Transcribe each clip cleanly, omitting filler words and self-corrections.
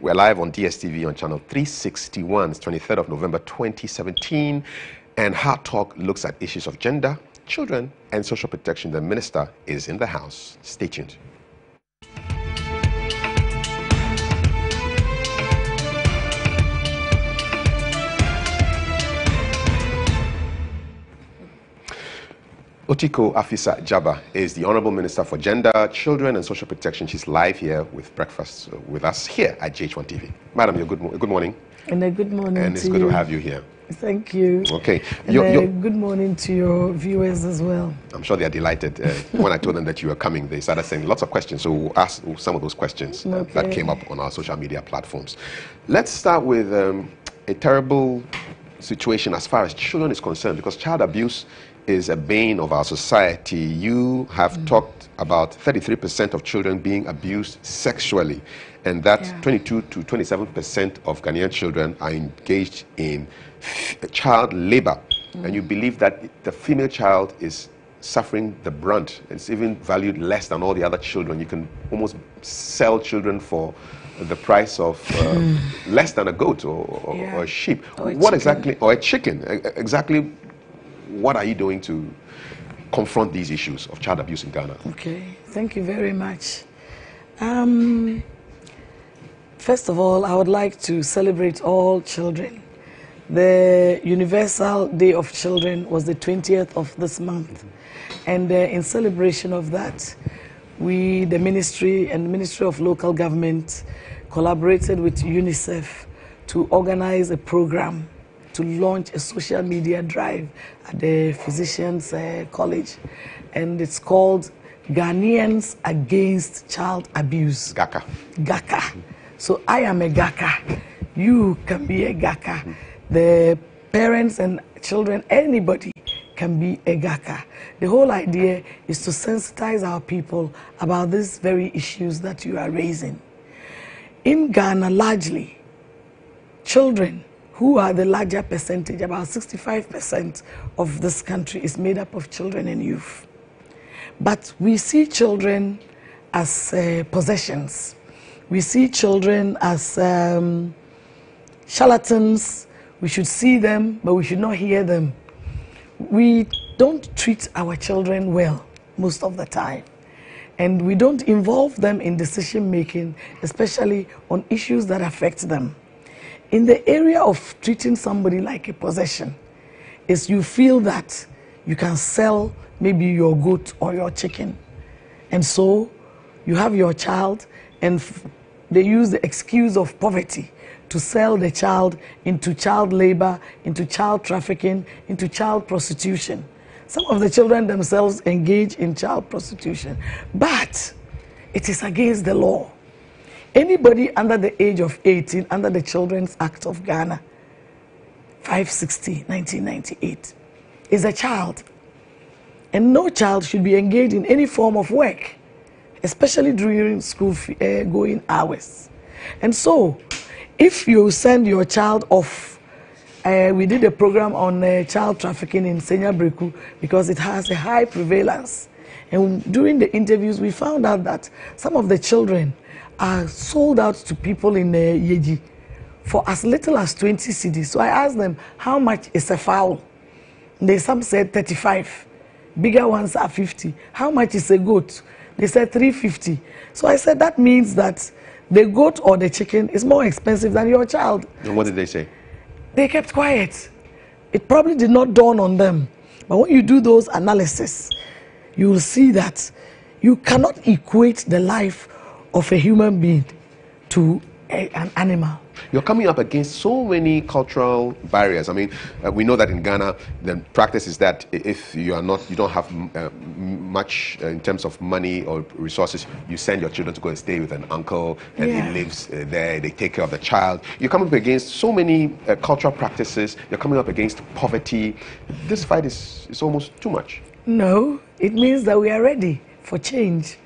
We're live on DSTV on channel 361. It's 23rd of November 2017. And Hard Talk looks at issues of gender, children, and social protection. The minister is in the house. Stay tuned. Otiko Afisa Jaba is the Honorable Minister for Gender, Children and Social Protection. She's live here with breakfast with us here at GH1 TV. Madam, good morning. And a good morning and it's good to have you here. Thank you. Okay. And good morning to your viewers as well. I'm sure they're delighted. When I told them that you were coming, they started saying lots of questions. So we'll ask some of those questions that came up on our social media platforms. Let's start with a terrible situation as far as children is concerned, because child abuse is a bane of our society. You have talked about 33% of children being abused sexually, and that 22 to 27% of Ghanaian children are engaged in child labor. And you believe that the female child is suffering the brunt. It's even valued less than all the other children. You can almost sell children for the price of less than a goat or a sheep. Or a chicken. Exactly what are you doing to confront these issues of child abuse in Ghana? Okay, thank you very much. First of all, I would like to celebrate all children. The Universal Day of Children was the 20th of this month. And in celebration of that, we, the Ministry and the Ministry of Local Government, collaborated with UNICEF to organize a program to launch a social media drive at the Physicians College. And it's called Ghanaians Against Child Abuse. GACA. GACA. So I am a GACA. You can be a GACA. The parents and children, anybody can be a GACA. The whole idea is to sensitize our people about these very issues that you are raising. In Ghana, largely, children, who are the larger percentage, about 65% of this country is made up of children and youth. But we see children as possessions. We see children as charlatans. We should see them, but we should not hear them. We don't treat our children well most of the time. And we don't involve them in decision making, especially on issues that affect them. In the area of treating somebody like a possession, is you feel that you can sell maybe your goat or your chicken. And so you have your child and they use the excuse of poverty to sell the child into child labor, into child trafficking, into child prostitution. Some of the children themselves engage in child prostitution, but it is against the law. Anybody under the age of 18, under the Children's Act of Ghana, 560, 1998, is a child. And no child should be engaged in any form of work, especially during school going hours. And so, if you send your child off, we did a program on child trafficking in Senya Breku because it has a high prevalence. And during the interviews, we found out that some of the children are sold out to people in Yeji for as little as 20 cedis. So I asked them, how much is a fowl? Some said 35. Bigger ones are 50. How much is a goat? They said 350. So I said, that means that the goat or the chicken is more expensive than your child. And what did they say? They kept quiet. It probably did not dawn on them. But when you do those analysis, you will see that you cannot equate the life of a human being to an animal. You're coming up against so many cultural barriers. I mean, we know that in Ghana, the practice is that if you don't have much in terms of money or resources, you send your children to go and stay with an uncle, and he lives there. They take care of the child. You're coming up against so many cultural practices. You're coming up against poverty. This fight is almost too much. No, it means that we are ready for change.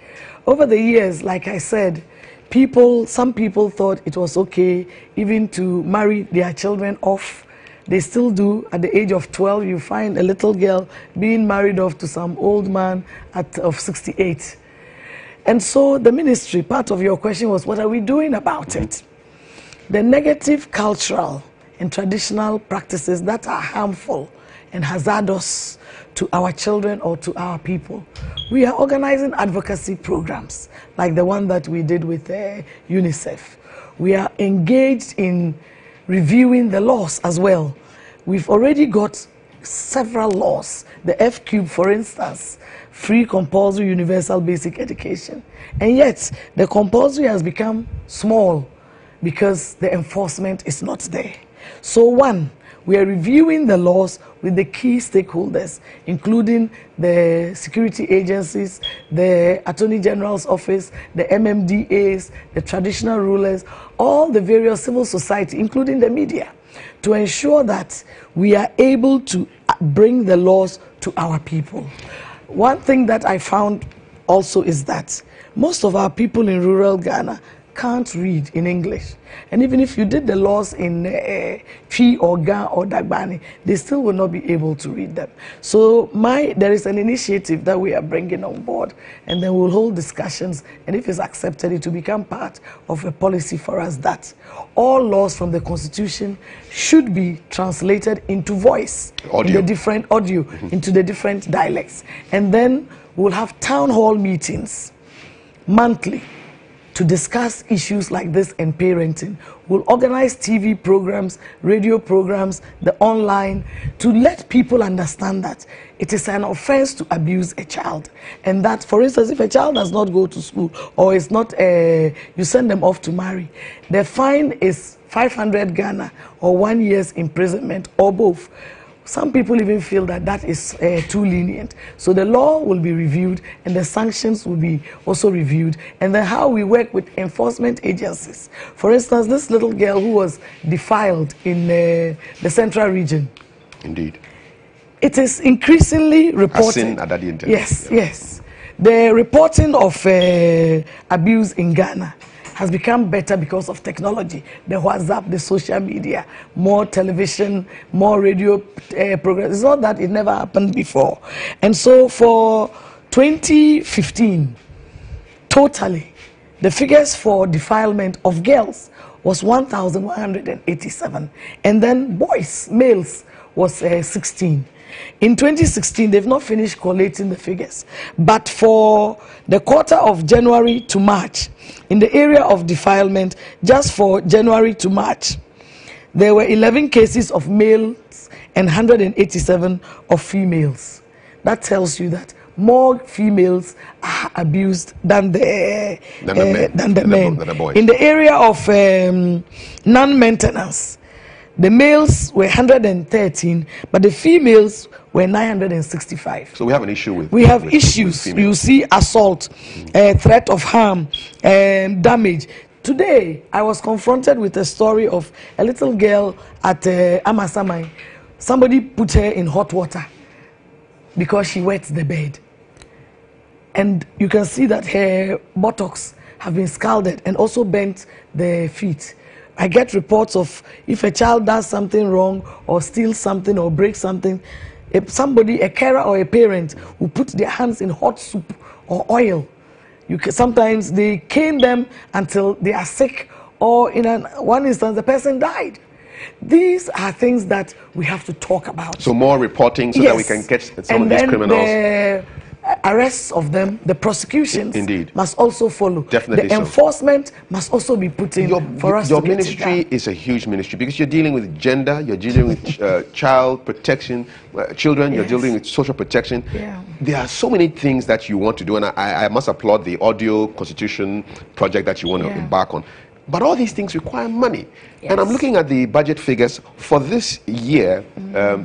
Over the years, like I said, some people thought it was okay even to marry their children off. They still do. At the age of 12, you find a little girl being married off to some old man of 68. And so the ministry, part of your question was, what are we doing about it? the negative cultural and traditional practices that are harmful and hazardous to our children or to our people. We are organizing advocacy programs like the one that we did with UNICEF. We are engaged in reviewing the laws as well. We've already got several laws. The F-Cube, for instance, free compulsory universal basic education. And yet, the compulsory has become small because the enforcement is not there. So one, we are reviewing the laws with the key stakeholders, including the security agencies, the Attorney General's office, the MMDAs, the traditional rulers, all the various civil society, including the media, to ensure that we are able to bring the laws to our people. One thing that I found also is that most of our people in rural Ghana can't read in English. And even if you did the laws in Twi or Ga or Dagbani, they still will not be able to read them. So there is an initiative that we are bringing on board, and then we'll hold discussions, and if it's accepted, it will become part of a policy for us that all laws from the Constitution should be translated into voice, in the different audio, into the different dialects. And then we'll have town hall meetings monthly to discuss issues like this and parenting. We'll organize TV programs, radio programs, the online, to let people understand that it is an offense to abuse a child. And that, for instance, if a child does not go to school or is not, you send them off to marry, the fine is 500 Ghana or 1 year's imprisonment or both. Some people even feel that that is too lenient. So the law will be reviewed and the sanctions will be also reviewed. And then how we work with enforcement agencies. For instance, this little girl who was defiled in the central region. Indeed. It is increasingly reported. Yes, yes. The reporting of abuse in Ghana has become better because of technology, the WhatsApp, the social media, more television, more radio programs. It's not that it never happened before. And so for 2015, totally, the figures for defilement of girls was 1,187. And then boys, males, was 16. In 2016, they've not finished collating the figures. But for the quarter of January to March, in the area of defilement, just for January to March, there were 11 cases of males and 187 of females. That tells you that more females are abused than the men. In the area of non-maintenance, the males were 113, but the females were 965. So we have an issue with. We have issues. You see assault, threat of harm, damage. Today, I was confronted with a story of a little girl at Amasamai. Somebody put her in hot water because she wet the bed. And you can see that her buttocks have been scalded and also bent the feet. I get reports of if a child does something wrong or steals something or breaks something, if somebody, a carer or a parent, will put their hands in hot soup or oil. Sometimes they cane them until they are sick, or in one instance, the person died. These are things that we have to talk about. So more reporting so that we can catch some of these criminals. The arrests of them, the prosecutions must also follow. Definitely the enforcement must also be put in for us to get it done. Your ministry is a huge ministry because you're dealing with gender, you're dealing with child protection, children, you're dealing with social protection. There are so many things that you want to do, and I must applaud the audio constitution project that you want to embark on. But all these things require money. And I'm looking at the budget figures for this year.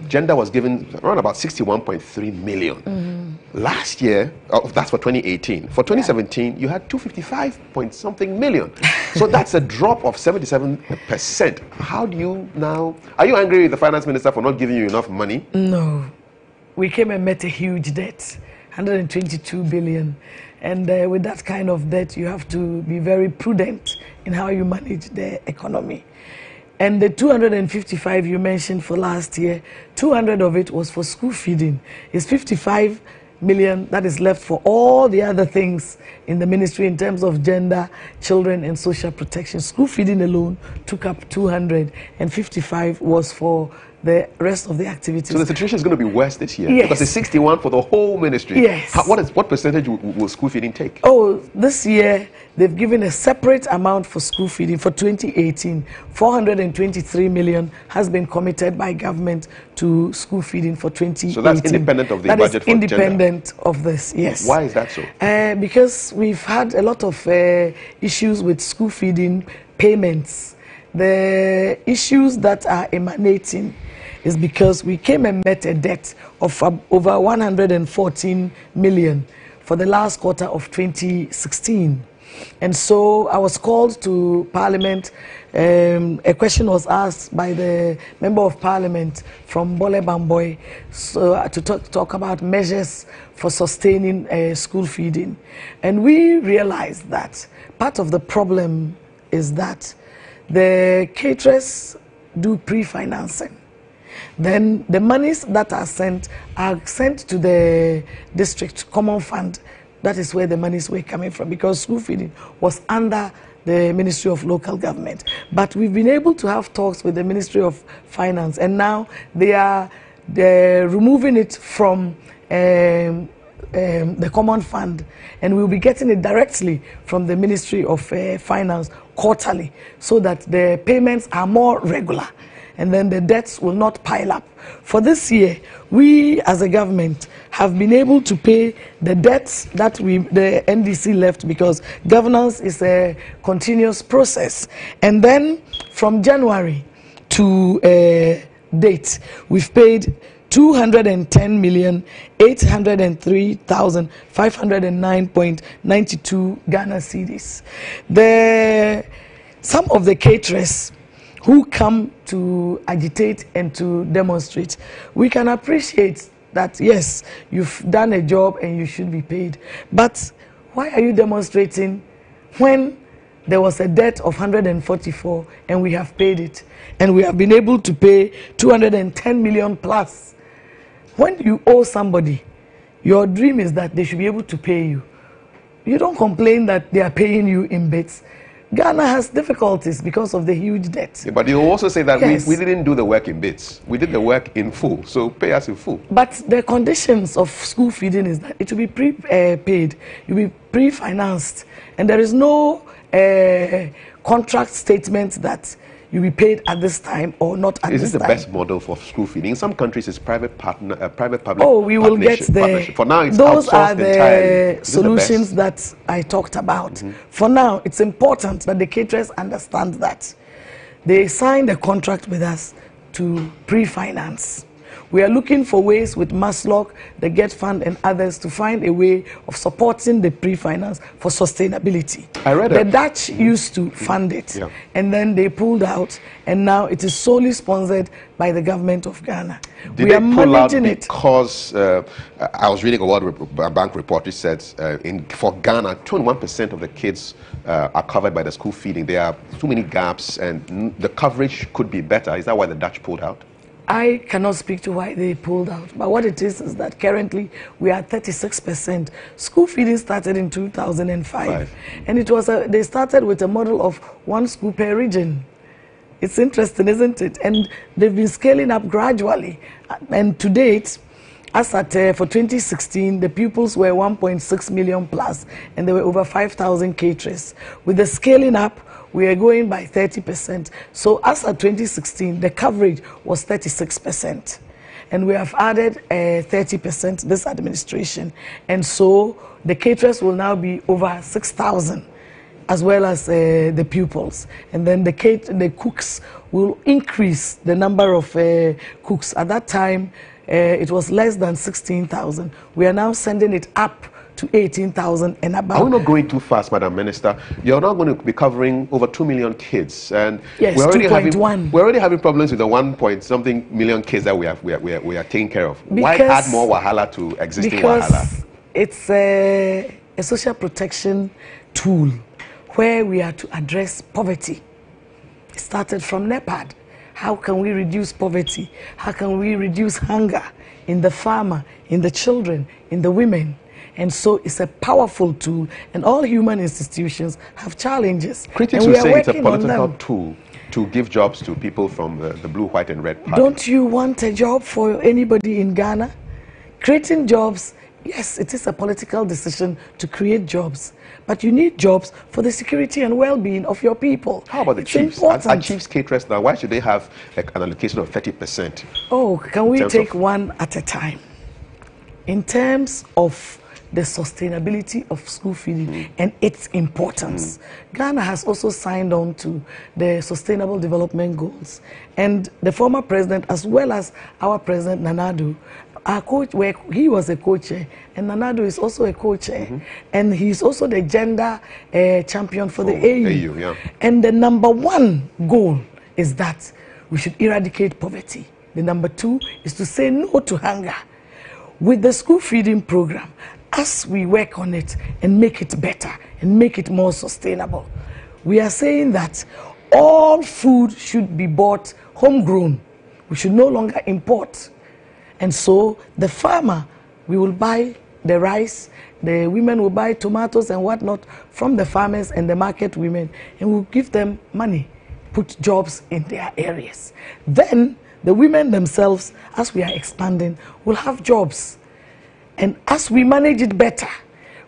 Gender was given around about 61.3 million. Last year, that's for 2018. For 2017, you had 255 point something million. So that's a drop of 77%. How do you now... Are you angry with the finance minister for not giving you enough money? No. We came and met a huge debt, 122 billion. And with that kind of debt, you have to be very prudent in how you manage the economy. And the 255 you mentioned for last year, 200 of it was for school feeding. It's 55 million that is left for all the other things in the ministry in terms of gender, children, and social protection. School feeding alone took up 255 was for the rest of the activities. So the situation is going to be worse this year? Yes. Because it's 61 for the whole ministry. Yes. What percentage will school feeding take? Oh, this year they've given a separate amount for school feeding for 2018. 423 million has been committed by government to school feeding for 2018. So that's independent of the budget for independent gender. of this, yes. Why is that so? Because we've had a lot of issues with school feeding payments. The issues that are emanating is because we came and met a debt of over 114 million for the last quarter of 2016. And so I was called to Parliament. A question was asked by the Member of Parliament from Bole Bamboy to talk about measures for sustaining school feeding. And we realized that part of the problem is that the caterers do pre-financing. Then the monies that are sent to the district common fund. That is where the monies were coming from, because school feeding was under the Ministry of Local Government. But we've been able to have talks with the Ministry of Finance, and now they're removing it from the common fund, and we'll be getting it directly from the Ministry of Finance quarterly, so that the payments are more regular, and then the debts will not pile up. For this year, we as a government have been able to pay the debts that the NDC left, because governance is a continuous process. And then from January to date, we've paid 210,803,509.92 Ghana cedis. Some of the caterers who come to agitate and to demonstrate, we can appreciate that, yes, you've done a job and you should be paid. But why are you demonstrating when there was a debt of 144 and we have paid it, and we have been able to pay 210 million plus? When you owe somebody, your dream is that they should be able to pay you. You don't complain that they are paying you in bits. Ghana has difficulties because of the huge debt. Yeah, but you also say that yes, we didn't do the work in bits. We did the work in full, so pay us in full. But the conditions of school feeding is that it will be pre-paid, it will be pre-financed, and there is no contract statement that you'll be paid at this time or not at this time. Is this the best model for school feeding? In some countries, it's private-public. Oh, we will get there. For now, it's those are outsourced entirely. the solutions that I talked about. Mm-hmm. For now, it's important that the caterers understand that they signed a contract with us to pre-finance. We are looking for ways with Maslock, the Get Fund, and others to find a way of supporting the pre-finance for sustainability. I read the Dutch used to fund it, yeah, and then they pulled out, and now it is solely sponsored by the government of Ghana. Did we are managing it because I was reading a World Bank report which said for Ghana, 21% of the kids are covered by the school feeding. There are too many gaps, and the coverage could be better. Is that why the Dutch pulled out? I cannot speak to why they pulled out, but what it is that currently we are 36%. School feeding started in 2005, and it was they started with a model of one school per region. It's interesting, isn't it? And they've been scaling up gradually, and to date, as at for 2016, the pupils were 1.6 million plus, and there were over 5,000 caterers. With the scaling up, we are going by 30%. So as of 2016, the coverage was 36%. And we have added 30% this administration. And so the caterers will now be over 6,000, as well as the pupils. And then the cooks will increase the number of cooks. At that time, it was less than 16,000. We are now sending it up to 18,000 and above. Are we not going too fast, Madam Minister? You're not going to be covering over 2 million kids, and yes, we're already 2.1. We're already having problems with the 1-point-something million kids that we are taking care of. Because, why add more wahala to existing wahala? It's a social protection tool where we are to address poverty. It started from NEPAD. How can we reduce poverty? How can we reduce hunger in the farmer, in the children, in the women. And so it's a powerful tool, and all human institutions have challenges. Critics will say it's a political tool to give jobs to people from the blue, white, and red party. Don't you want a job for anybody in Ghana? Creating jobs, yes, it is a political decision to create jobs, but you need jobs for the security and well-being of your people. How about the chiefs? Are chiefs caterers now? Why should they have an allocation of 30%? Oh, can we take one at a time? In terms of the sustainability of school feeding and its importance, Ghana has also signed on to the Sustainable Development Goals. And the former president, as well as our president, Nana Addo, our coach, he was a co-chair, and Nana Addo is also a co-chair, and he's also the gender champion for the AU. Yeah. And the number one goal is that we should eradicate poverty. The number two is to say no to hunger. With the school feeding program, as we work on it and make it better and make it more sustainable, we are saying that all food should be bought homegrown. We should no longer import. And so the farmer, we will buy the rice, the women will buy tomatoes and whatnot from the farmers and the market women, and we'll give them money, put jobs in their areas. Then the women themselves, as we are expanding, will have jobs. And as we manage it better,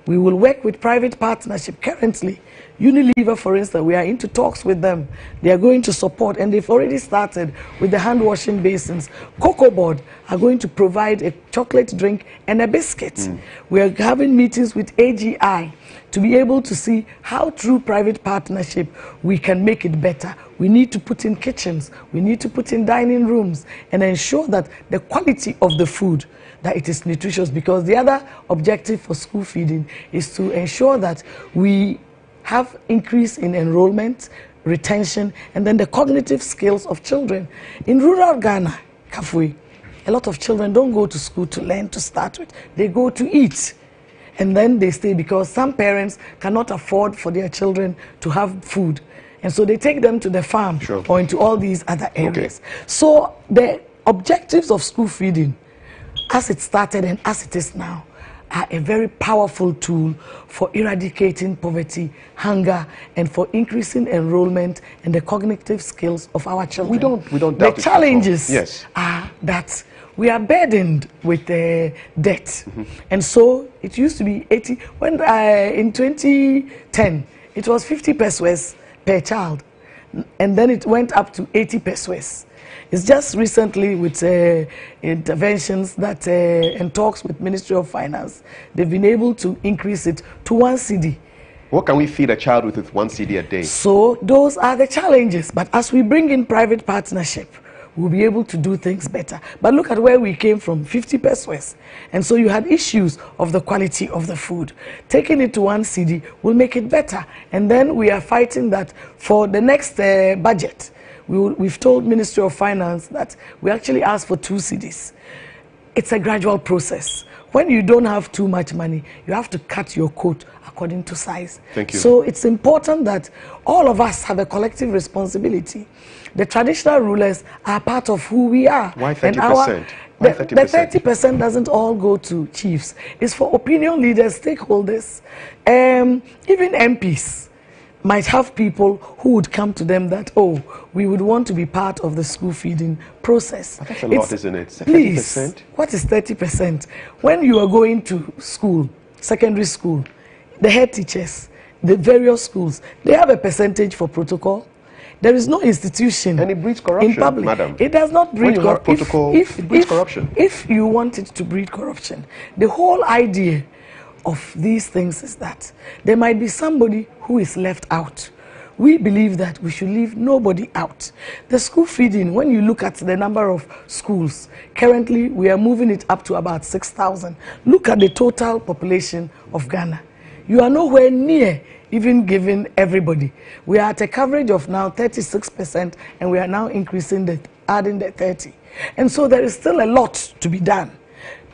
we will work with private partnership. Currently, Unilever, for instance, we are into talks with them. They are going to support, and they've already started with the hand washing basins. Cocoa Board are going to provide a chocolate drink and a biscuit. We are having meetings with AGI to be able to see how through private partnership we can make it better. We need to put in kitchens, we need to put in dining rooms, and ensure that the quality of the food, that it is nutritious, because the other objective for school feeding is to ensure that we have increase in enrollment, retention, and then the cognitive skills of children. In rural Ghana, Kafui, a lot of children don't go to school to learn to start with. They go to eat, and then they stay because some parents cannot afford for their children to have food. And so they take them to the farm or into all these other areas. So the objectives of school feeding, as it started and as it is now, are a very powerful tool for eradicating poverty, hunger, and for increasing enrollment and the cognitive skills of our children. We don't doubt the challenges are that we are burdened with debt. And so it used to be 80, when in 2010, it was 50 pesos per child, and then it went up to 80 pesos. It's just recently with interventions that and talks with Ministry of Finance, they've been able to increase it to 1 cedi. What can we feed a child with 1 cedi a day? So those are the challenges. But as we bring in private partnership, we'll be able to do things better. But look at where we came from, 50 pesos. And so you had issues of the quality of the food. Taking it to 1 cedi will make it better. And then we are fighting that for the next budget. We've told Ministry of Finance that we actually asked for 2 cedis. It's a gradual process. When you don't have too much money, you have to cut your coat according to size. Thank you. So it's important that all of us have a collective responsibility. The traditional rulers are part of who we are. Why 30%? Why 30%? The 30% doesn't all go to chiefs. It's for opinion leaders, stakeholders, even MPs. Might have people who would come to them that, oh, we would want to be part of the school feeding process. But that's a lot, isn't it? 30%? Please, what is 30%? When you are going to school, secondary school, the head teachers, the various schools, they have a percentage for protocol. There is no institution. And it breeds corruption, in public. Madam. It does not breed corruption. It breeds corruption. If you want it to breed corruption, the whole idea of these things is that there might be somebody who is left out. We believe that we should leave nobody out. The school feeding, when you look at the number of schools, currently we are moving it up to about 6,000. Look at the total population of Ghana. You are nowhere near even giving everybody. We are at a coverage of now 36%, and we are now increasing adding the 30. And so there is still a lot to be done.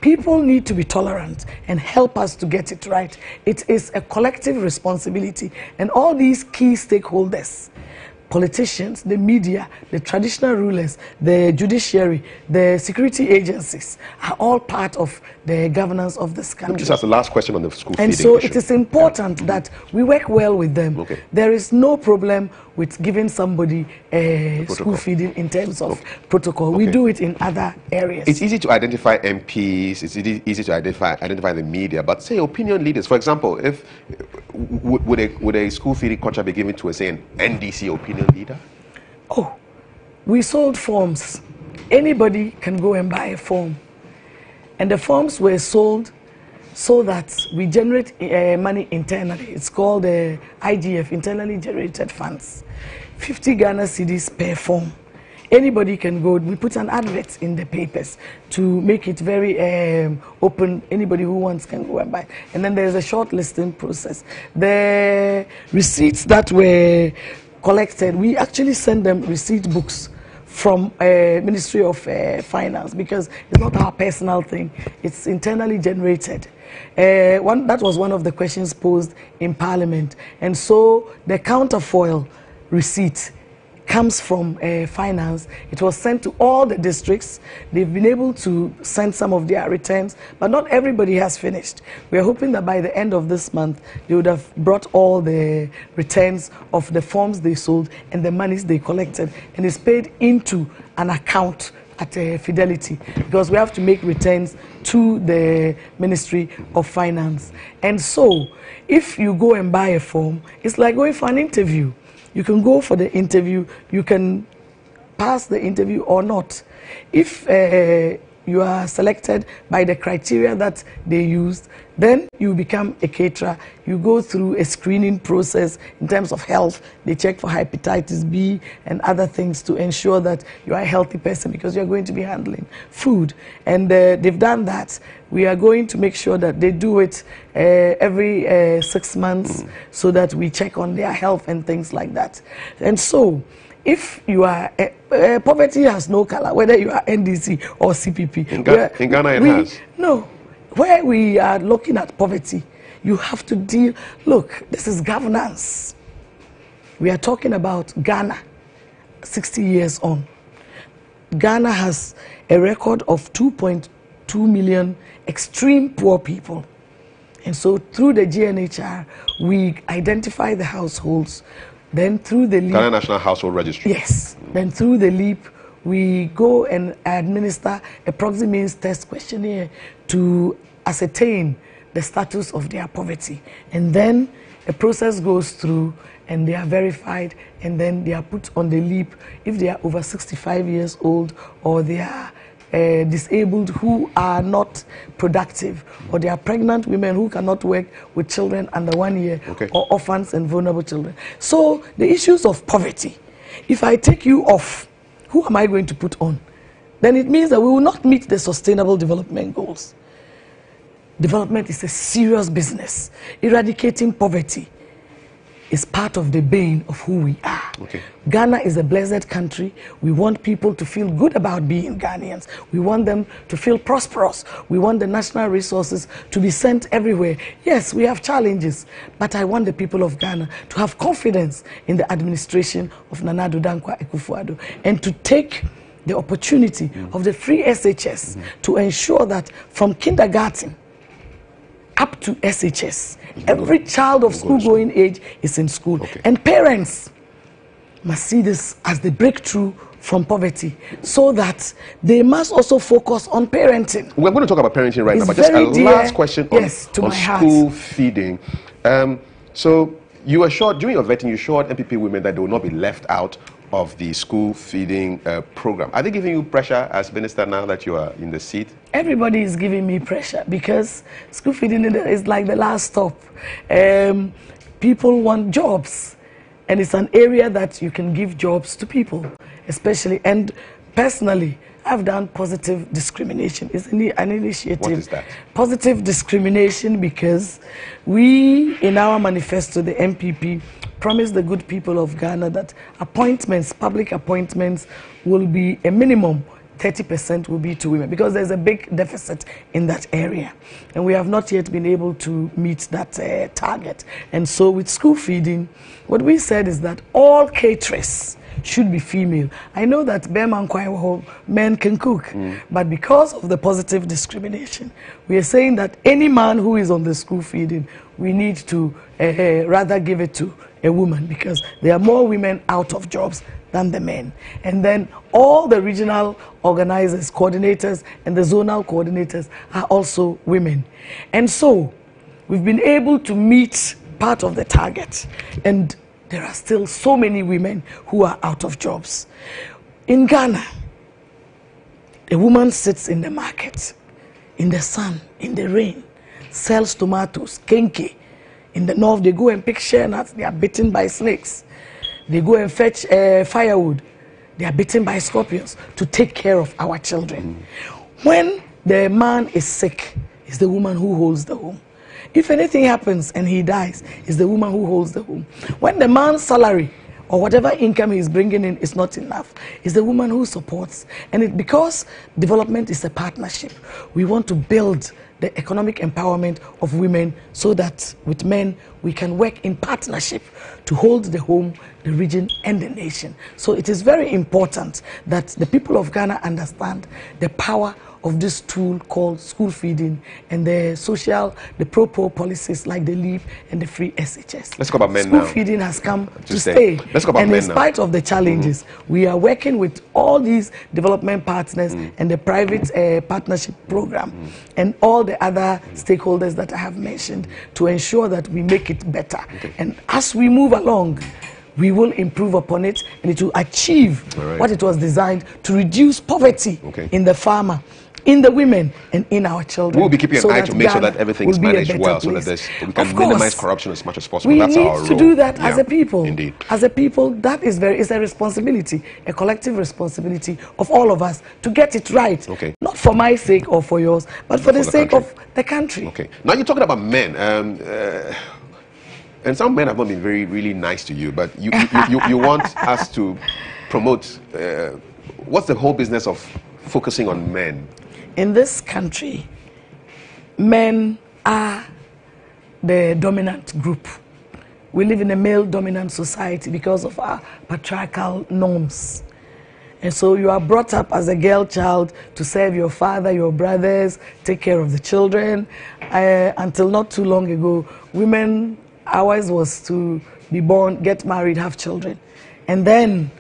People need to be tolerant and help us to get it right. It is a collective responsibility, and all these key stakeholders, politicians, the media, the traditional rulers, the judiciary, the security agencies are all part of the governance of this country. Just as the last question on the school feeding and so issue. it is important that we work well with them. Okay. There is no problem with giving somebody school feeding in terms of protocol. We do it in other areas. It's easy to identify MPs, it's easy to identify the media, but say opinion leaders. For example, if would a school feeding contract be given to, say, an NDC opinion leader? Oh, we sold forms. Anybody can go and buy a form. And the forms were sold so that we generate money internally. It's called IGF, internally generated funds. 50 Ghana cedis per form. Anybody can go. We put an advert in the papers to make it very open. Anybody who wants can go and buy. And then there's a short listing process. The receipts that were collected, we actually send them receipt books from Ministry of Finance, because it's not our personal thing. It's internally generated. That was one of the questions posed in Parliament. And so the counterfoil receipt comes from finance. It was sent to all the districts. They've been able to send some of their returns, but not everybody has finished. We're hoping that by the end of this month, they would have brought all the returns of the forms they sold and the monies they collected, and it's paid into an account at Fidelity, because we have to make returns to the Ministry of Finance. And so if you go and buy a form, it's like going for an interview. You can go for the interview, you can pass the interview or not. If you are selected by the criteria that they used, then you become a caterer. You go through a screening process in terms of health. They check for hepatitis B and other things to ensure that you are a healthy person, because you are going to be handling food. And they've done that. We are going to make sure that they do it every 6 months so that we check on their health and things like that. And so if you are, poverty has no color, whether you are NDC or CPP. In Ghana it has. No. Where we are looking at poverty, you have to deal. Look, this is governance. We are talking about Ghana 60 years on. Ghana has a record of 2.2 million extreme poor people. And so through the GNHR, we identify the households. Then through the LEAP, Ghana National Household Registry. Yes. Then through the LEAP, we go and administer a proxy means test questionnaire to ascertain the status of their poverty. And then a process goes through and they are verified, and then they are put on the LEAP if they are over 65 years old, or they are disabled who are not productive, or they are pregnant women who cannot work with children under 1 year, or orphans and vulnerable children. So the issues of poverty, if I take you off, who am I going to put on? Then it means that we will not meet the sustainable development goals. Development is a serious business. Eradicating poverty is part of the bane of who we are. Ghana is a blessed country. We want people to feel good about being Ghanaians. We want them to feel prosperous. We want the national resources to be sent everywhere. Yes, we have challenges, but I want the people of Ghana to have confidence in the administration of Nana Addo Dankwa Akufo-Addo, and to take the opportunity of the free SHS to ensure that from kindergarten up to SHS, every child of school-going age is in school. And parents must see this as the breakthrough from poverty, so that they must also focus on parenting. We're going to talk about parenting right now, but just a last question on school feeding. So you assured, during your vetting, you assured MPP women that they will not be left out of the school feeding program. Are they giving you pressure as minister now that you are in the seat? Everybody is giving me pressure, because school feeding is like the last stop. People want jobs, and it's an area that you can give jobs to people, especially. And personally, I've done positive discrimination. It's an initiative. What is that? Positive discrimination, because we, in our manifesto, the MPP, promised the good people of Ghana that appointments, public appointments, will be a minimum 30% will be to women, because there's a big deficit in that area. And we have not yet been able to meet that target. And so with school feeding, what we said is that all caterers should be female. I know that men can cook, but because of the positive discrimination, we are saying that any man who is on the school feeding, we need to rather give it to a woman, because there are more women out of jobs than the men. And then all the regional organizers, coordinators, and the zonal coordinators are also women. And so we've been able to meet part of the target, and there are still so many women who are out of jobs. In Ghana, a woman sits in the market, in the sun, in the rain, sells tomatoes, kenke. In the north, they go and pick shea nuts, they are bitten by snakes. They go and fetch firewood, they are bitten by scorpions to take care of our children. When the man is sick, it's the woman who holds the home. If anything happens and he dies, it's the woman who holds the home. When the man's salary or whatever income he's bringing in is not enough, it's the woman who supports. And because development is a partnership, we want to build the economic empowerment of women so that with men we can work in partnership to hold the home, the region, and the nation. So it is very important that the people of Ghana understand the power of this tool called school feeding and the pro-poor policies like the LEAP and the free SHS. Let's talk about men school now. School feeding has come to stay. Let's talk about and men in spite of the challenges, we are working with all these development partners and the private partnership program and all the other stakeholders that I have mentioned to ensure that we make it better. And as we move along, we will improve upon it, and it will achieve what it was designed to reduce poverty in the farmer, in the women, and in our children. We'll be keeping an eye to make sure that everything is managed well, so that we can minimize corruption as much as possible. We That's need our role. to do that as a people. Indeed. As a people, that is it's a responsibility, a collective responsibility of all of us to get it right. Not for my sake or for yours, but for the sake of the country. Now you're talking about men. And some men have not been really nice to you, but you want us to promote, what's the whole business of focusing on men? In this country, men are the dominant group. We live in a male-dominant society because of our patriarchal norms. And so you are brought up as a girl child to serve your father, your brothers, take care of the children. Until not too long ago, women, ours was to be born, get married, have children. And then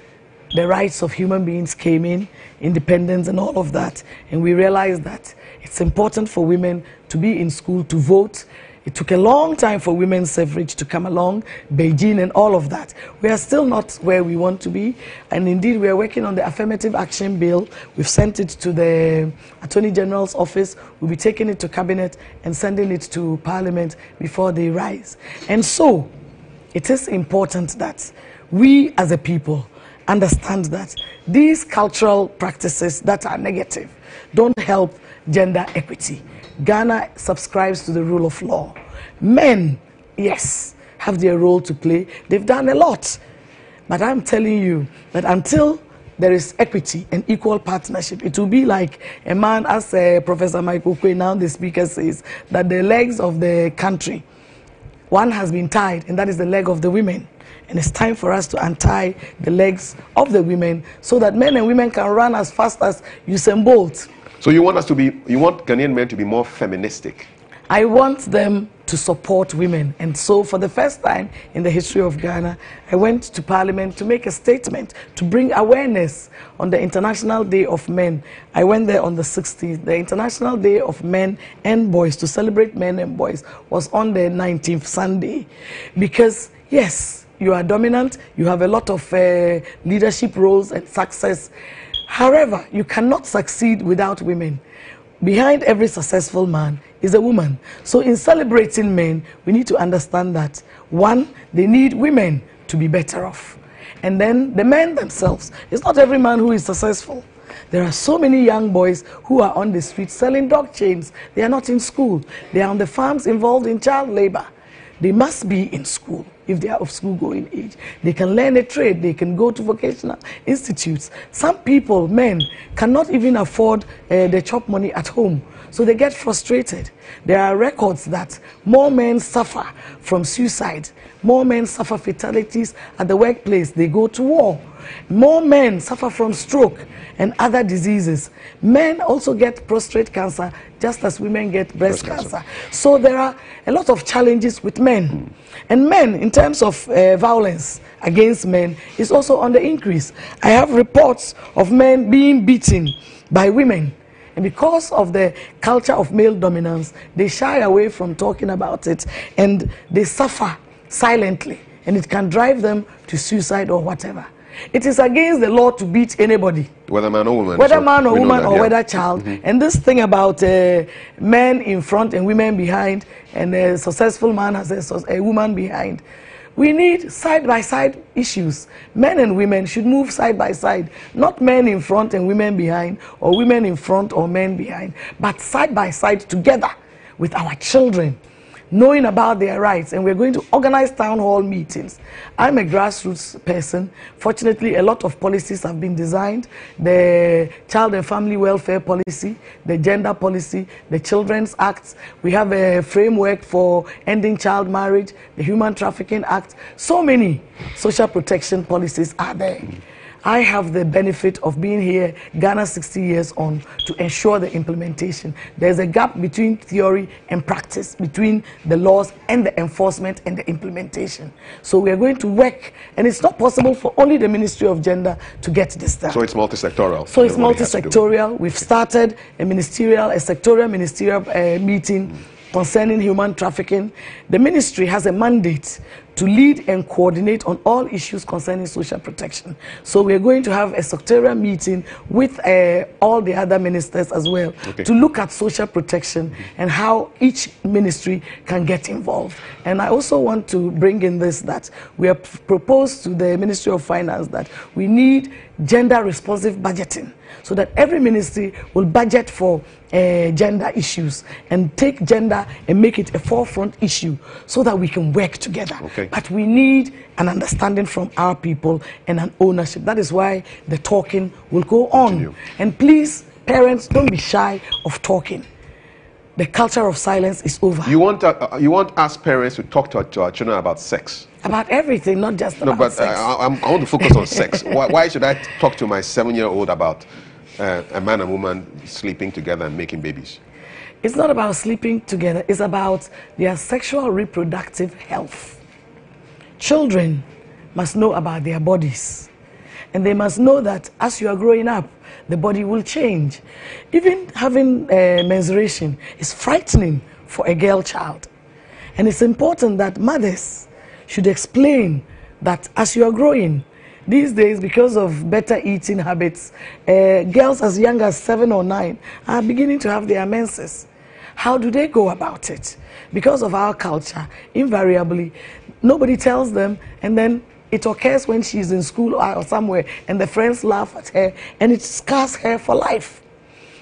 the rights of human beings came in, independence and all of that. And we realized that it's important for women to be in school, to vote. It took a long time for women's suffrage to come along, Beijing and all of that. We are still not where we want to be. And indeed, we are working on the affirmative action bill. We've sent it to the Attorney General's office. We'll be taking it to Cabinet and sending it to Parliament before they rise. And so, it is important that we as a people understand that these cultural practices that are negative don't help gender equity. Ghana subscribes to the rule of law. Men, yes, have their role to play. They've done a lot. But I'm telling you that until there is equity and equal partnership, it will be like a man, as Professor Michael Kwe, now the speaker, says, that the legs of the country, one has been tied, and that is the leg of the women. And it's time for us to untie the legs of the women so that men and women can run as fast as Usain Bolt. So you want Ghanaian men to be more feministic? I want them to support women. And so for the first time in the history of Ghana, I went to Parliament to make a statement to bring awareness on the International Day of Men. I went there on the 16th. The International Day of Men and Boys, to celebrate men and boys, was on the 19th Sunday. Because, yes, you are dominant, you have a lot of leadership roles and success. However, you cannot succeed without women. Behind every successful man is a woman. So in celebrating men, we need to understand that, one, they need women to be better off. And then the men themselves, it's not every man who is successful. There are so many young boys who are on the streets selling dog chains. They are not in school. They are on the farms involved in child labor. They must be in school. if they are of school going age. They can learn a trade, they can go to vocational institutes. Some people, men, cannot even afford the chop money at home, so they get frustrated. There are records that more men suffer from suicide, more men suffer fatalities at the workplace, they go to war. More men suffer from stroke and other diseases. Men also get prostate cancer just as women get breast cancer. So there are a lot of challenges with men. And men, in terms of violence against men, is also on the increase. I have reports of men being beaten by women. And because of the culture of male dominance, they shy away from talking about it, and they suffer silently, and it can drive them to suicide or whatever. It is against the law to beat anybody, whether man or woman, whether man or woman, or whether child. And this thing about men in front and women behind, and a successful man has a woman behind. We need side-by-side issues. Men and women should move side by side, not men in front and women behind, or women in front or men behind, but side by side together with our children, knowing about their rights. And we're going to organize town hall meetings. I'm a grassroots person. Fortunately, a lot of policies have been designed. The Child and Family Welfare Policy, the Gender Policy, the Children's Act. We have a framework for ending child marriage, the Human Trafficking Act. So many social protection policies are there. I have the benefit of being here, Ghana 60 years on, to ensure the implementation. There's a gap between theory and practice, between the laws and the enforcement and the implementation. So we are going to work, and it's not possible for only the Ministry of Gender to get this done. So it's multi-sectoral. So it's multi-sectorial. We've started a sectorial ministerial meeting concerning human trafficking. The ministry has a mandate to lead and coordinate on all issues concerning social protection. So we're going to have a sectorial meeting with all the other ministers as well, to look at social protection and how each ministry can get involved. And I also want to bring in this, that we have proposed to the Ministry of Finance that we need gender responsive budgeting, so that every ministry will budget for gender issues and take gender and make it a forefront issue, so that we can work together. But we need an understanding from our people and an ownership. That is why the talking will go on. And please, parents, don't be shy of talking. The culture of silence is over. You want us parents to talk to our children about sex? About everything, not just about sex. I want to focus on sex. Why should I talk to my 7-year-old about a man and woman sleeping together and making babies? It's not about sleeping together. It's about their sexual reproductive health. Children must know about their bodies. And they must know that as you are growing up, the body will change. Even having menstruation is frightening for a girl child. And it's important that mothers should explain that as you are growing, these days, because of better eating habits, girls as young as 7 or 9 are beginning to have their menses. How do they go about it? Because of our culture, invariably, nobody tells them, and then it occurs when she's in school or somewhere, and the friends laugh at her, and it scars her for life.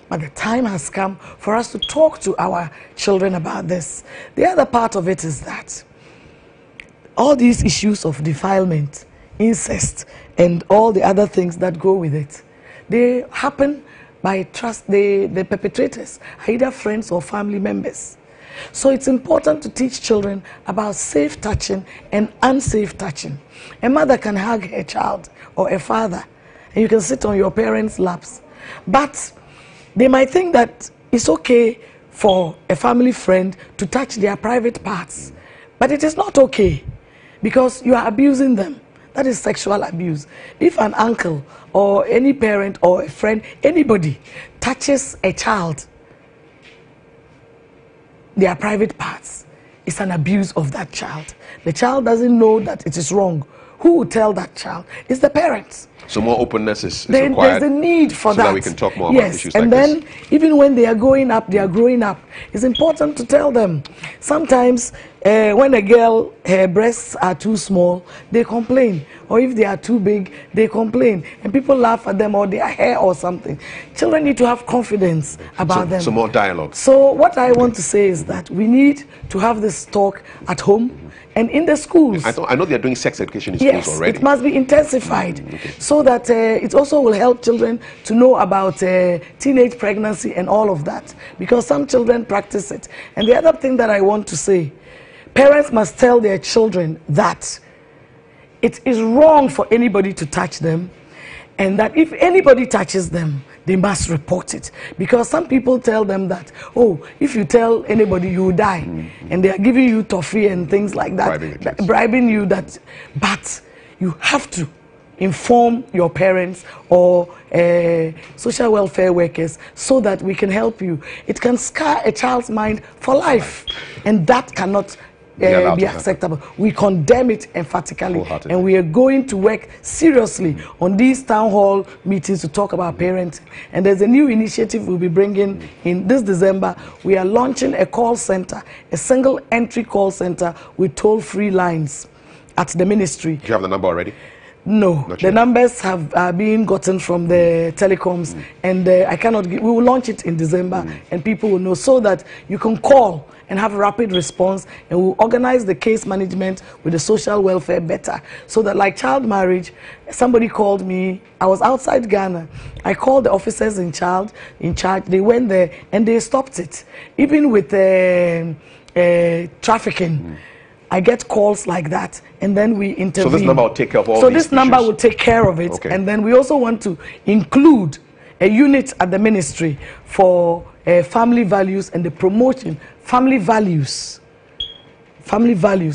But the time has come for us to talk to our children about this. The other part of it is that all these issues of defilement, incest, and all the other things that go with it, they happen by trust. The perpetrators are either friends or family members. So it's important to teach children about safe touching and unsafe touching. A mother can hug her child, or a father, and you can sit on your parents' laps. But they might think that it's okay for a family friend to touch their private parts. But it is not okay, because you are abusing them. That is sexual abuse. If an uncle or any parent or a friend, anybody, touches a child, their private parts, it's an abuse of that child. The child doesn't know that it is wrong. Who will tell that child? It's the parents. So more openness is required. There's a need for that. So that we can talk more about issues like this. And then, even when they are growing up, it's important to tell them. Sometimes, when a girl, her breasts are too small, they complain. Or if they are too big, they complain. And people laugh at them, or their hair or something. Children need to have confidence about them. So more dialogue. So what I want to say is that we need to have this talk at home. and in the schools. I know they're doing sex education in schools already. Yes, it must be intensified, okay. so that it also will help children to know about teenage pregnancy and all of that, because some children practice it. And the other thing that I want to say, parents must tell their children that it is wrong for anybody to touch them, and that if anybody touches them, they must report it. Because some people tell them that, oh, if you tell anybody, you will die. And they are giving you toffee and things like that, bribing you that. But you have to inform your parents or social welfare workers so that we can help you. It can scar a child's mind for life, and that cannot be acceptable. We condemn it emphatically, and we are going to work seriously on these town hall meetings to talk about parenting. And there's a new initiative we'll be bringing in this December. We are launching a call center, a single entry call center with toll-free lines at the ministry. Do you have the number already? No, the numbers have been gotten from the telecoms, and I cannot we will launch it in December, and people will know, so that you can call and have rapid response, and we'll organize the case management with the social welfare better, so that, like child marriage, somebody called me, I was outside Ghana, I called the officers in charge, they went there and they stopped it. Even with trafficking, I get calls like that, and then we intervene. So this number will take care of all So these this number issues. will take care of it, okay. And then we also want to include a unit at the ministry for family values and the promotion, family values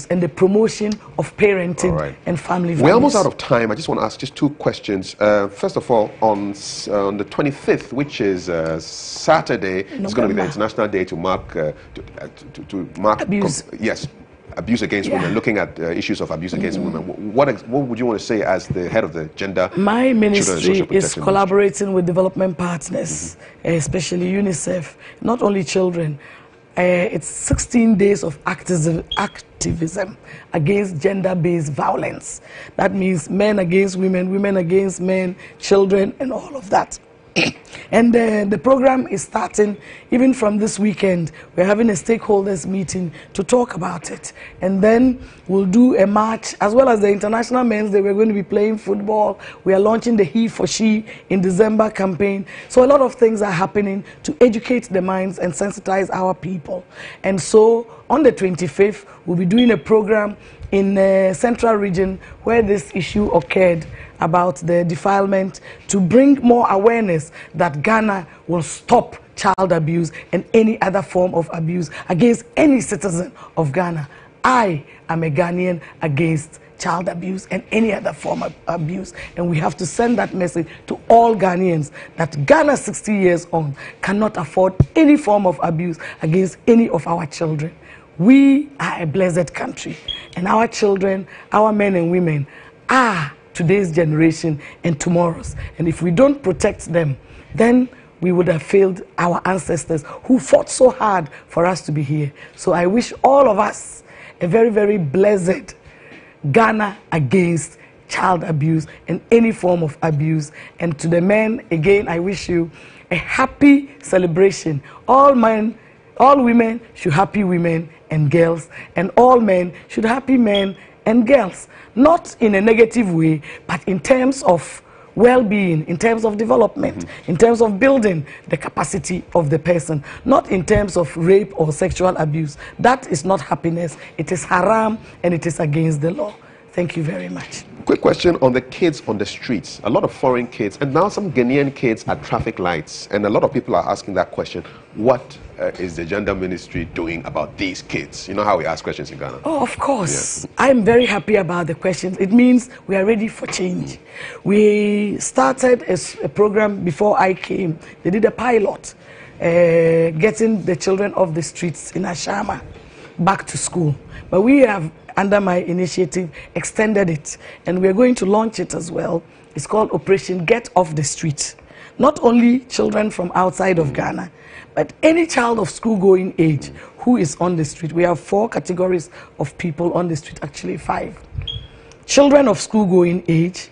and the promotion of parenting and family values. We're almost out of time. I just want to ask just two questions. First of all, on the 25th, which is Saturday, November. It's going to be the International Day to mark to mark abuse. Abuse against women, looking at issues of abuse against women. What would you want to say as the head of the gender? My ministry is collaborating with development partners, especially UNICEF, not only children. It's 16 days of activism against gender-based violence. That means men against women, women against men, children, and all of that. And the program is starting even from this weekend. We're having a stakeholders meeting to talk about it. And then we'll do a march, as well as the International Men's Day. We're going to be playing football. We are launching the He for She in December campaign. So a lot of things are happening to educate the minds and sensitize our people. And so on the 25th, we'll be doing a program in the Central Region where this issue occurred, about the defilement, to bring more awareness that Ghana will stop child abuse and any other form of abuse against any citizen of Ghana. I am a Ghanaian against child abuse and any other form of abuse, and we have to send that message to all Ghanaians that Ghana 60 years on cannot afford any form of abuse against any of our children. We are a blessed country, and our children, our men and women, are today's generation and tomorrow's. And if we don't protect them, then we would have failed our ancestors who fought so hard for us to be here. So I wish all of us a very, very blessed Ghana against child abuse and any form of abuse. And to the men, again, I wish you a happy celebration. All men, all women should happy women and girls, and all men should happy men and girls. Not in a negative way, but in terms of well-being, in terms of development, in terms of building the capacity of the person, not in terms of rape or sexual abuse. That is not happiness. It is haram, and it is against the law. Thank you very much. Quick question on the kids on the streets. A lot of foreign kids, and now some Ghanaian kids at traffic lights. And a lot of people are asking that question. What is the gender ministry doing about these kids? You know how we ask questions in Ghana? Oh, of course. Yeah. I'm very happy about the questions. It means we are ready for change. We started a program before I came. They did a pilot, getting the children off the streets in Ashama back to school. But we have, under my initiative, extended it, and we're going to launch it as well. It's called Operation Get Off the Street. Not only children from outside of Ghana, but any child of school-going age who is on the street. We have 4 categories of people on the street, actually 5. Children of school-going age,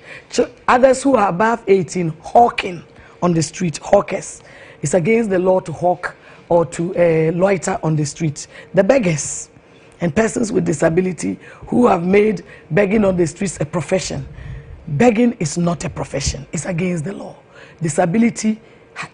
others who are above 18, hawking on the street, hawkers. It's against the law to hawk or to loiter on the street. The beggars, and persons with disability who have made begging on the streets a profession. Begging is not a profession. It's against the law. Disability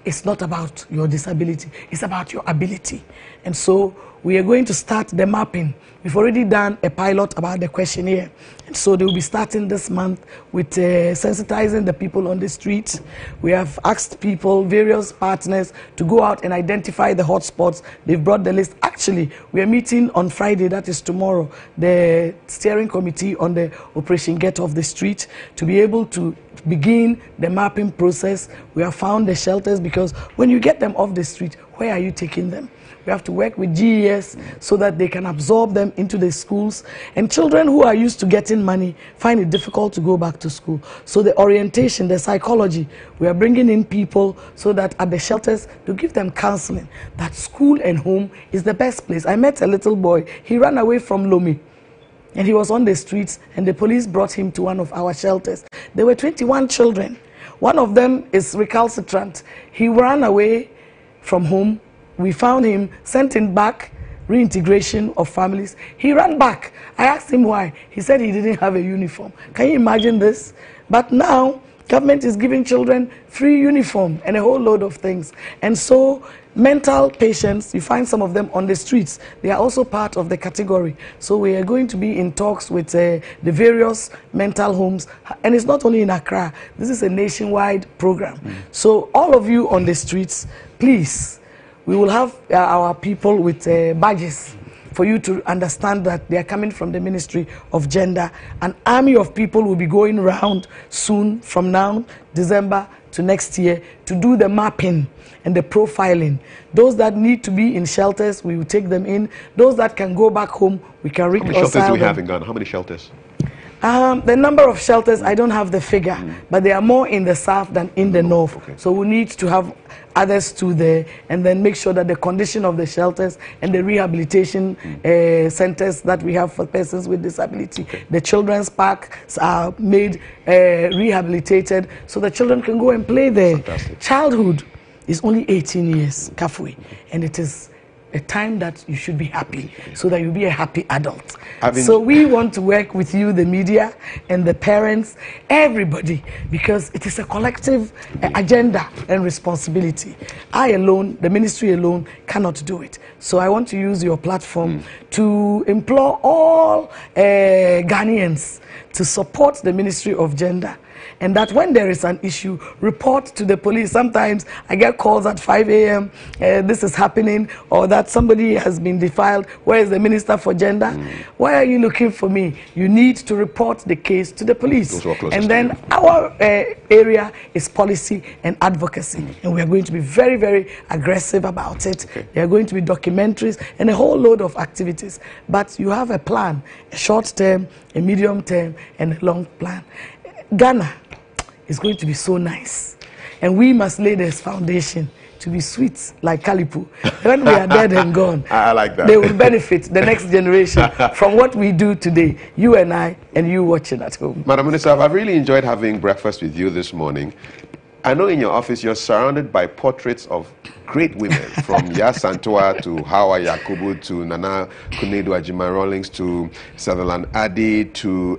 is not about your disability. It's about your ability. And so we are going to start the mapping. We've already done a pilot about the questionnaire. And so they will be starting this month with sensitizing the people on the streets. We have asked people, various partners, to go out and identify the hotspots. They've brought the list. Actually, we are meeting on Friday, that is tomorrow, the steering committee on the Operation Get Off the Street, to be able to begin the mapping process. We have found the shelters, because when you get them off the street, where are you taking them? We have to work with GES so that they can absorb them into the schools. And children who are used to getting money find it difficult to go back to school. So the orientation, the psychology, we are bringing in people so that at the shelters to give them counseling, that school and home is the best place. I met a little boy. He ran away from Lomi, and he was on the streets, and the police brought him to one of our shelters. There were 21 children. One of them is recalcitrant. He ran away from home. We found him, sent him back, reintegration of families. He ran back. I asked him why. He said he didn't have a uniform. Can you imagine this? But now, government is giving children free uniform and a whole load of things. And so, mental patients, you find some of them on the streets. They are also part of the category. So we are going to be in talks with the various mental homes. And it's not only in Accra. This is a nationwide program. So all of you on the streets, please, we will have our people with badges for you to understand that they are coming from the Ministry of Gender. An army of people will be going around soon, from now, December to next year, to do the mapping and the profiling. Those that need to be in shelters, we will take them in. Those that can go back home, we can reconcile them. How many shelters do we have in Ghana? How many shelters? The number of shelters, I don't have the figure, but they are more in the south than in the north. Okay. So we need to have others too there, and then make sure that the condition of the shelters and the rehabilitation centers that we have for persons with disability, the children's parks are made rehabilitated so the children can go and play there. Fantastic. Childhood is only 18 years, Kafui, and it is a time that you should be happy, so that you'll be a happy adult. So we want to work with you, the media and the parents, everybody, because it is a collective agenda and responsibility. I alone, the ministry alone, cannot do it. So I want to use your platform to implore all Ghanaians to support the Ministry of Gender, and that when there is an issue, report to the police. Sometimes I get calls at 5 a.m., this is happening, or that somebody has been defiled. Where is the Minister for Gender? Why are you looking for me? You need to report the case to the police. And then our area is policy and advocacy. And we are going to be very, very aggressive about it. There are going to be documentaries and a whole load of activities. But you have a plan, a short term, a medium term, and a long plan. Ghana is going to be so nice, and we must lay this foundation to be sweet like Kalipu. When we are dead and gone, I like that. They will benefit, the next generation, from what we do today, you and I, and you watching at home. Madam Minister, I've really enjoyed having breakfast with you this morning. I know in your office you're surrounded by portraits of great women, from Yasantua to Hawa Yakubu to Nana Kunedu Ajima Rawlings to Sutherland Addy to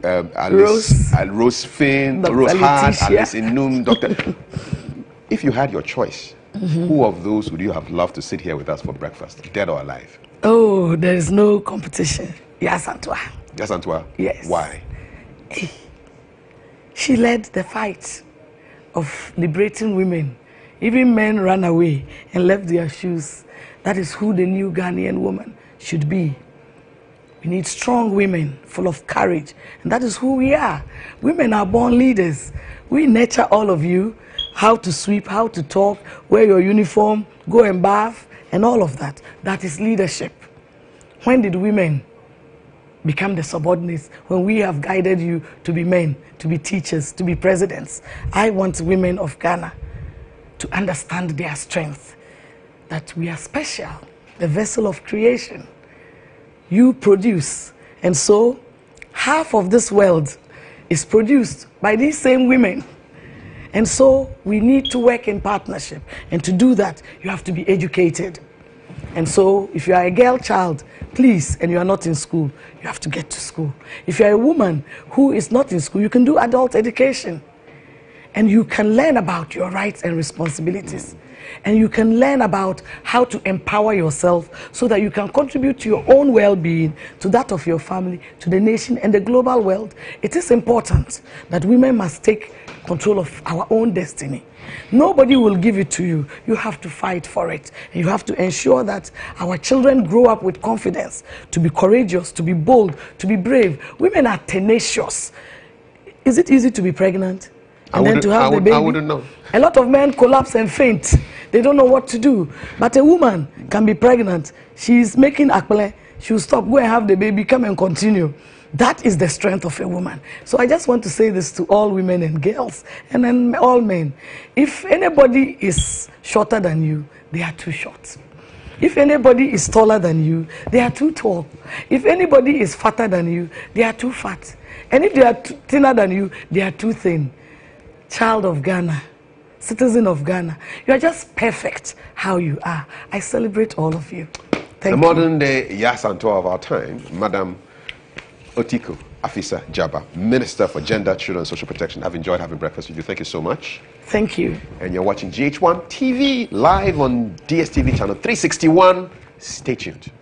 Rose Finn, Rose Hart, Alice Inum, Dr. If you had your choice, who of those would you have loved to sit here with us for breakfast, dead or alive? Oh, there is no competition. Yasantua. Yasantua? Yes. Why? She led the fight of liberating women. Even men ran away and left their shoes. That is who the new Ghanaian woman should be. We need strong women full of courage, and that is who we are. Women are born leaders. We nurture all of you, how to sweep, how to talk, wear your uniform, go and bath, and all of that. That is leadership. When did women become the subordinates? When we have guided you to be men, to be teachers, to be presidents. I want women of Ghana to understand their strength, that we are special, the vessel of creation. You produce, and so half of this world is produced by these same women. And so we need to work in partnership, and to do that you have to be educated. And so if you are a girl child, please, and you are not in school, you have to get to school. If you are a woman who is not in school, you can do adult education. And you can learn about your rights and responsibilities. And you can learn about how to empower yourself so that you can contribute to your own well-being, to that of your family, to the nation and the global world. It is important that women must take control of our own destiny. Nobody will give it to you. You have to fight for it. And you have to ensure that our children grow up with confidence, to be courageous, to be bold, to be brave. Women are tenacious. Is it easy to be pregnant? And then to have the baby? I wouldn't know. A lot of men collapse and faint. They don't know what to do. But a woman can be pregnant. She's making akple. She'll stop, go and have the baby, come and continue. That is the strength of a woman. So I just want to say this to all women and girls, and then all men. If anybody is shorter than you, they are too short. If anybody is taller than you, they are too tall. If anybody is fatter than you, they are too fat. And if they are thinner than you, they are too thin. Child of Ghana, citizen of Ghana, you are just perfect how you are. I celebrate all of you. Thank you. The modern day Yasanto of our time, Madam Otiko Afisa Jaba, Minister for Gender, Children and Social Protection. I've enjoyed having breakfast with you. Thank you so much. Thank you. And you're watching GH1 TV live on DSTV channel 361. Stay tuned.